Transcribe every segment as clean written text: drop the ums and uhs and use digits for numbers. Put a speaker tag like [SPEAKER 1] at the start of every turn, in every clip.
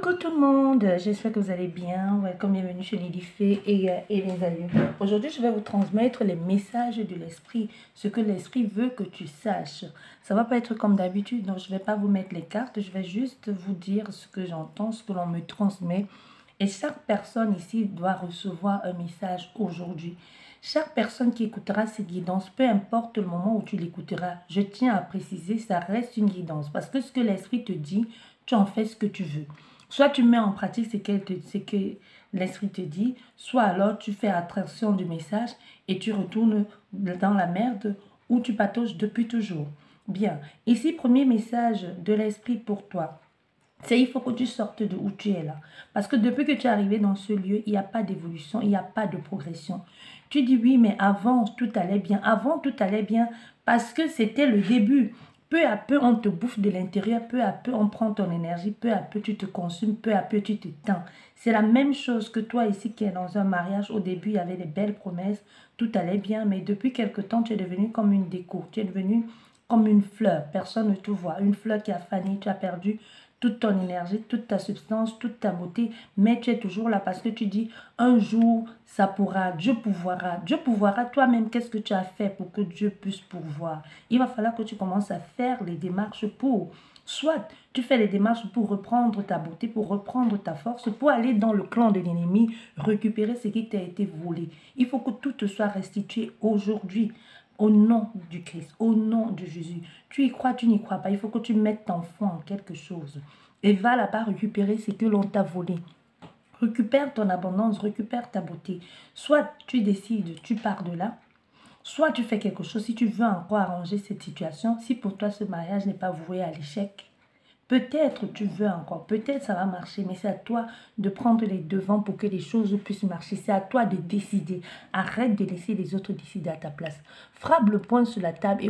[SPEAKER 1] Coucou tout le monde, j'espère que vous allez bien. Welcome, bienvenue chez Lady Fée et les amis. Aujourd'hui, je vais vous transmettre les messages de l'esprit, ce que l'esprit veut que tu saches. Ça va pas être comme d'habitude, donc je vais pas vous mettre les cartes, je vais juste vous dire ce que j'entends, ce que l'on me transmet. Et chaque personne ici doit recevoir un message aujourd'hui. Chaque personne qui écoutera ces guidances, peu importe le moment où tu l'écouteras, je tiens à préciser, ça reste une guidance. Parce que ce que l'esprit te dit, tu en fais ce que tu veux. Soit tu mets en pratique ce que l'esprit te dit, soit alors tu fais attention du message et tu retournes dans la merde où tu patauges depuis toujours. Bien, ici, premier message de l'esprit pour toi. C'est il faut que tu sortes de où tu es là. Parce que depuis que tu es arrivé dans ce lieu, il n'y a pas d'évolution, il n'y a pas de progression. Tu dis oui, mais avant, tout allait bien. Avant, tout allait bien parce que c'était le début. Peu à peu, on te bouffe de l'intérieur, peu à peu, on prend ton énergie, peu à peu, tu te consumes, peu à peu, tu te teins. C'est la même chose que toi ici qui es dans un mariage. Au début, il y avait des belles promesses, tout allait bien, mais depuis quelque temps, tu es devenu comme une déco. Tu es devenu comme une fleur. Personne ne te voit. Une fleur qui a fané, tu as perdu toute ton énergie, toute ta substance, toute ta beauté, mais tu es toujours là parce que tu dis, un jour, ça pourra, Dieu pourvoira. Dieu pourvoira toi-même. Qu'est-ce que tu as fait pour que Dieu puisse pourvoir? Il va falloir que tu commences à faire les démarches pour. Soit tu fais les démarches pour reprendre ta beauté, pour reprendre ta force, pour aller dans le clan de l'ennemi, récupérer ce qui t'a été volé. Il faut que tout te soit restitué aujourd'hui. Au nom du Christ, au nom de Jésus. Tu y crois, tu n'y crois pas. Il faut que tu mettes ton foi en quelque chose. Et va là-bas récupérer ce que l'on t'a volé. Récupère ton abondance, récupère ta beauté. Soit tu décides, tu pars de là. Soit tu fais quelque chose si tu veux encore arranger cette situation. Si pour toi ce mariage n'est pas voué à l'échec, peut-être tu veux encore, peut-être ça va marcher, mais c'est à toi de prendre les devants pour que les choses puissent marcher. C'est à toi de décider. Arrête de laisser les autres décider à ta place. Frappe le poing sur la table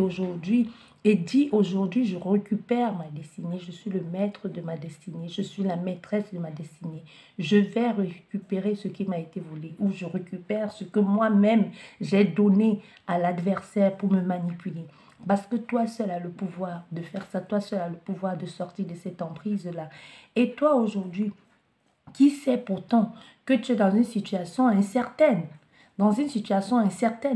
[SPEAKER 1] et dis aujourd'hui, je récupère ma destinée. Je suis le maître de ma destinée. Je suis la maîtresse de ma destinée. Je vais récupérer ce qui m'a été volé ou je récupère ce que moi-même j'ai donné à l'adversaire pour me manipuler. Parce que toi seul as le pouvoir de faire ça, toi seul as le pouvoir de sortir de cette emprise-là. Et toi aujourd'hui, qui sait pourtant que tu es dans une situation incertaine,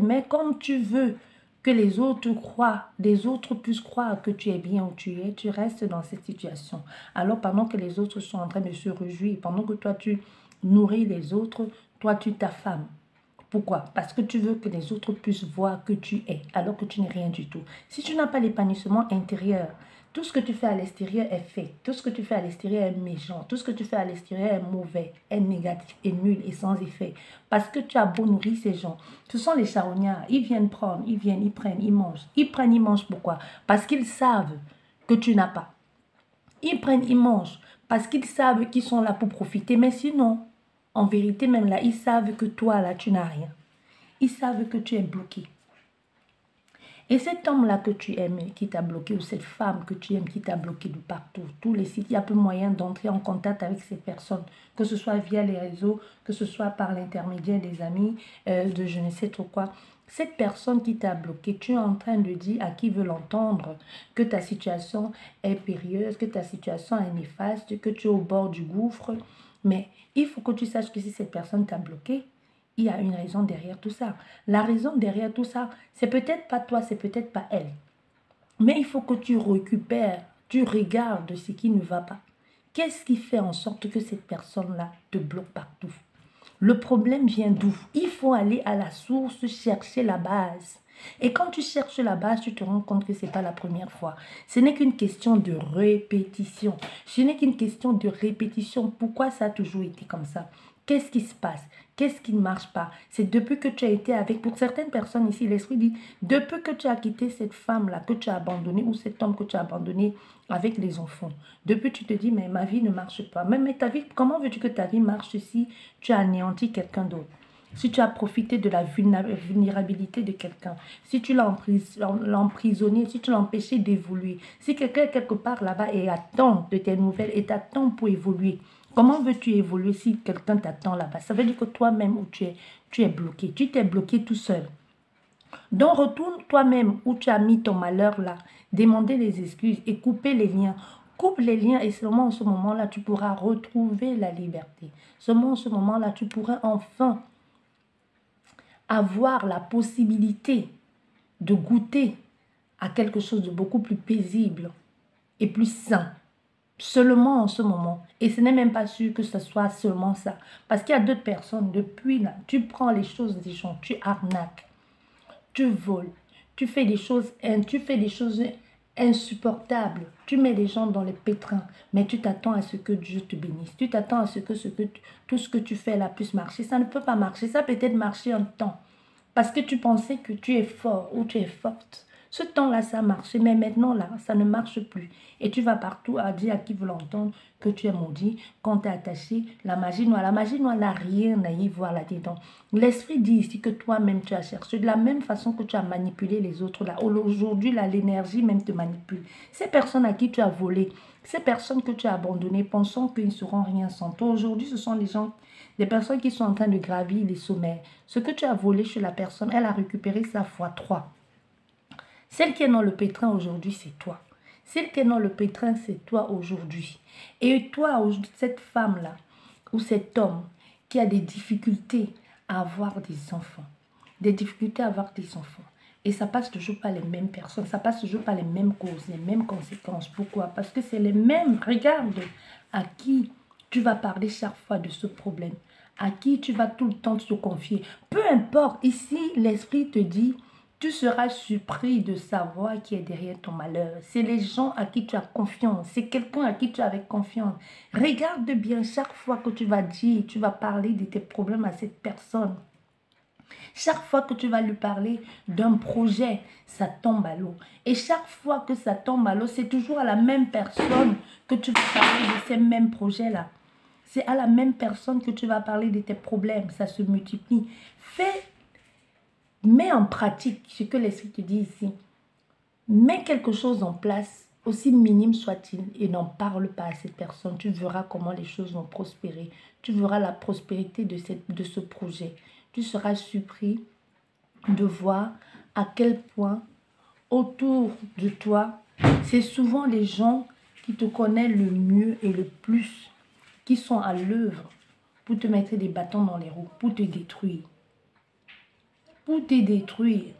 [SPEAKER 1] mais comme tu veux que les autres croient, les autres puissent croire que tu es bien où tu es, tu restes dans cette situation. Alors pendant que les autres sont en train de se réjouir, pendant que toi tu nourris les autres, toi tu t'affames. Pourquoi? Parce que tu veux que les autres puissent voir que tu es, alors que tu n'es rien du tout. Si tu n'as pas l'épanouissement intérieur, tout ce que tu fais à l'extérieur est fait. Tout ce que tu fais à l'extérieur est méchant. Tout ce que tu fais à l'extérieur est mauvais, est négatif, est nul et sans effet. Parce que tu as beau nourrir ces gens. Ce sont les charognards. Ils viennent prendre, ils viennent, ils prennent, ils mangent. Ils prennent, ils mangent pourquoi? Parce qu'ils savent que tu n'as pas. Ils prennent, ils mangent. Parce qu'ils savent qu'ils sont là pour profiter. Mais sinon, en vérité, même là, ils savent que toi, là, tu n'as rien. Ils savent que tu es bloqué. Et cet homme-là que tu aimes, qui t'a bloqué, ou cette femme que tu aimes, qui t'a bloqué de partout, tous les sites, il y a peu moyen d'entrer en contact avec ces personnes, que ce soit via les réseaux, que ce soit par l'intermédiaire des amis, de je ne sais trop quoi. Cette personne qui t'a bloqué, tu es en train de dire à qui veut l'entendre que ta situation est périlleuse, que ta situation est néfaste, que tu es au bord du gouffre. Mais il faut que tu saches que si cette personne t'a bloqué, il y a une raison derrière tout ça. La raison derrière tout ça, c'est peut-être pas toi, c'est peut-être pas elle. Mais il faut que tu récupères, tu regardes ce qui ne va pas. Qu'est-ce qui fait en sorte que cette personne-là te bloque partout? Le problème vient d'où? Il faut aller à la source, chercher la base. Et quand tu cherches la base, tu te rends compte que ce n'est pas la première fois. Ce n'est qu'une question de répétition. Ce n'est qu'une question de répétition. Pourquoi ça a toujours été comme ça? Qu'est-ce qui se passe? Qu'est-ce qui ne marche pas? C'est depuis que tu as été avec, pour certaines personnes ici, l'esprit dit, depuis que tu as quitté cette femme-là, que tu as abandonnée, ou cet homme que tu as abandonné avec les enfants, depuis tu te dis, mais ma vie ne marche pas. Mais ta vie, comment veux-tu que ta vie marche si tu as anéanti quelqu'un d'autre? Si tu as profité de la vulnérabilité de quelqu'un, si tu l'as emprisonné, si tu l'as empêché d'évoluer, si quelqu'un quelque part là-bas et attend de tes nouvelles et t'attend pour évoluer, comment veux-tu évoluer si quelqu'un t'attend là-bas? Ça veut dire que toi-même où tu es bloqué, tu t'es bloqué tout seul. Donc retourne toi-même où tu as mis ton malheur là, demander les excuses et couper les liens. Coupe les liens et seulement en ce moment-là, tu pourras retrouver la liberté. Seulement en ce moment-là, tu pourras enfin avoir la possibilité de goûter à quelque chose de beaucoup plus paisible et plus sain. Seulement en ce moment. Et ce n'est même pas sûr que ce soit seulement ça. Parce qu'il y a d'autres personnes, depuis là, tu prends les choses des gens, tu arnaques, tu voles, tu fais des choses insupportables. Tu mets les gens dans les pétrins, mais tu t'attends à ce que Dieu te bénisse. Tu t'attends à ce que, tout ce que tu fais là puisse marcher. Ça ne peut pas marcher. Ça peut peut-être marcher un temps. Parce que tu pensais que tu es fort ou tu es forte. Ce temps-là, ça marchait, mais maintenant, là, ça ne marche plus. Et tu vas partout à dire à qui veut l'entendre que tu es maudit, quand tu es attaché, la magie noire. La magie noire n'a rien à y voir là-dedans. L'esprit dit ici que toi-même, tu as cherché. De la même façon que tu as manipulé les autres, là. Aujourd'hui, là, l'énergie même te manipule. Ces personnes à qui tu as volé, ces personnes que tu as abandonnées, pensant qu'ils ne seront rien sans toi. Aujourd'hui, ce sont des personnes qui sont en train de gravir les sommets. Ce que tu as volé chez la personne, elle a récupéré ça fois 3. Celle qui est dans le pétrin aujourd'hui, c'est toi. Celle qui est dans le pétrin, c'est toi aujourd'hui. Et toi, cette femme-là, ou cet homme qui a des difficultés à avoir des enfants, et ça passe toujours par les mêmes personnes, ça passe toujours par les mêmes causes, les mêmes conséquences. Pourquoi? Parce que c'est les mêmes. Regarde à qui tu vas parler chaque fois de ce problème, à qui tu vas tout le temps te confier. Peu importe, ici, l'esprit te dit... Tu seras surpris de savoir qui est derrière ton malheur. C'est les gens à qui tu as confiance. C'est quelqu'un à qui tu avais confiance. Regarde bien chaque fois que tu vas dire, tu vas parler de tes problèmes à cette personne. Chaque fois que tu vas lui parler d'un projet, ça tombe à l'eau. Et chaque fois que ça tombe à l'eau, c'est toujours à la même personne que tu vas parler de ces mêmes projets-là. C'est à la même personne que tu vas parler de tes problèmes. Ça se multiplie. Mets en pratique ce que l'esprit te dit ici. Mets quelque chose en place, aussi minime soit-il, et n'en parle pas à cette personne. Tu verras comment les choses vont prospérer. Tu verras la prospérité de ce projet. Tu seras surpris de voir à quel point autour de toi, c'est souvent les gens qui te connaissent le mieux et le plus, qui sont à l'œuvre pour te mettre des bâtons dans les roues, pour te détruire. Pour te détruire.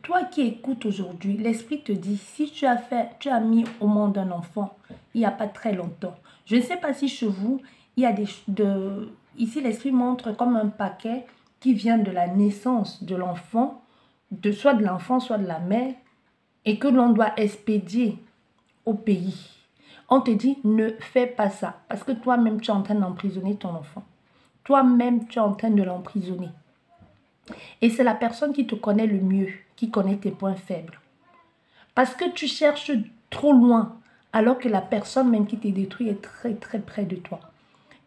[SPEAKER 1] Toi qui écoutes aujourd'hui, l'esprit te dit, si tu as mis au monde un enfant, il n'y a pas très longtemps. Je ne sais pas si chez vous, il y a ici l'esprit montre comme un paquet qui vient de la naissance de l'enfant, soit de l'enfant, soit de la mère, et que l'on doit expédier au pays. On te dit, ne fais pas ça, parce que toi-même, tu es en train d'emprisonner ton enfant. Toi-même, tu es en train de l'emprisonner. Et c'est la personne qui te connaît le mieux, qui connaît tes points faibles. Parce que tu cherches trop loin, alors que la personne même qui te détruit est très très près de toi.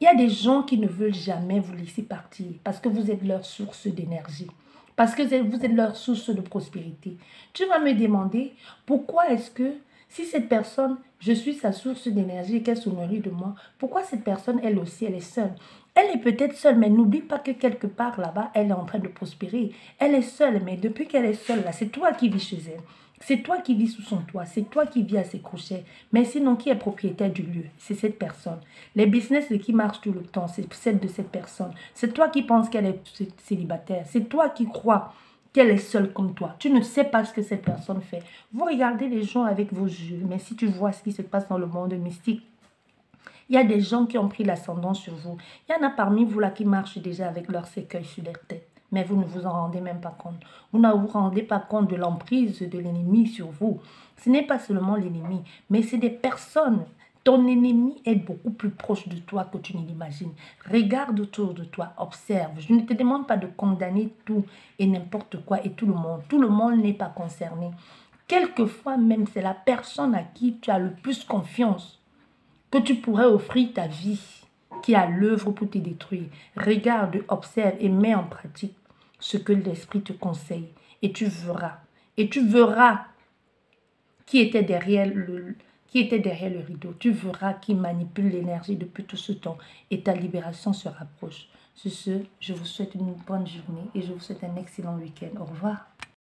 [SPEAKER 1] Il y a des gens qui ne veulent jamais vous laisser partir, parce que vous êtes leur source d'énergie. Parce que vous êtes leur source de prospérité. Tu vas me demander, pourquoi est-ce que, si cette personne, je suis sa source d'énergie et qu'elle se nourrit de moi, pourquoi cette personne, elle aussi, elle est seule? Elle est peut-être seule, mais n'oublie pas que quelque part là-bas, elle est en train de prospérer. Elle est seule, mais depuis qu'elle est seule, là, c'est toi qui vis chez elle. C'est toi qui vis sous son toit, c'est toi qui vis à ses crochets. Mais sinon, qui est propriétaire du lieu? C'est cette personne. Les business qui marchent tout le temps, c'est celle de cette personne. C'est toi qui penses qu'elle est célibataire. C'est toi qui crois qu'elle est seule comme toi. Tu ne sais pas ce que cette personne fait. Vous regardez les gens avec vos yeux, mais si tu vois ce qui se passe dans le monde mystique, il y a des gens qui ont pris l'ascendant sur vous. Il y en a parmi vous là qui marchent déjà avec leur cercueil sur leur tête. Mais vous ne vous en rendez même pas compte. Vous ne vous rendez pas compte de l'emprise de l'ennemi sur vous. Ce n'est pas seulement l'ennemi, mais c'est des personnes. Ton ennemi est beaucoup plus proche de toi que tu ne l'imagines. Regarde autour de toi, observe. Je ne te demande pas de condamner tout et n'importe quoi et tout le monde. Tout le monde n'est pas concerné. Quelquefois même, c'est la personne à qui tu as le plus confiance que tu pourrais offrir ta vie, qui a l'œuvre pour te détruire. Regarde, observe et mets en pratique ce que l'esprit te conseille. Et tu verras. Et tu verras qui était derrière le rideau. Tu verras qui manipule l'énergie depuis tout ce temps. Et ta libération se rapproche. Sur ce, je vous souhaite une bonne journée et je vous souhaite un excellent week-end. Au revoir.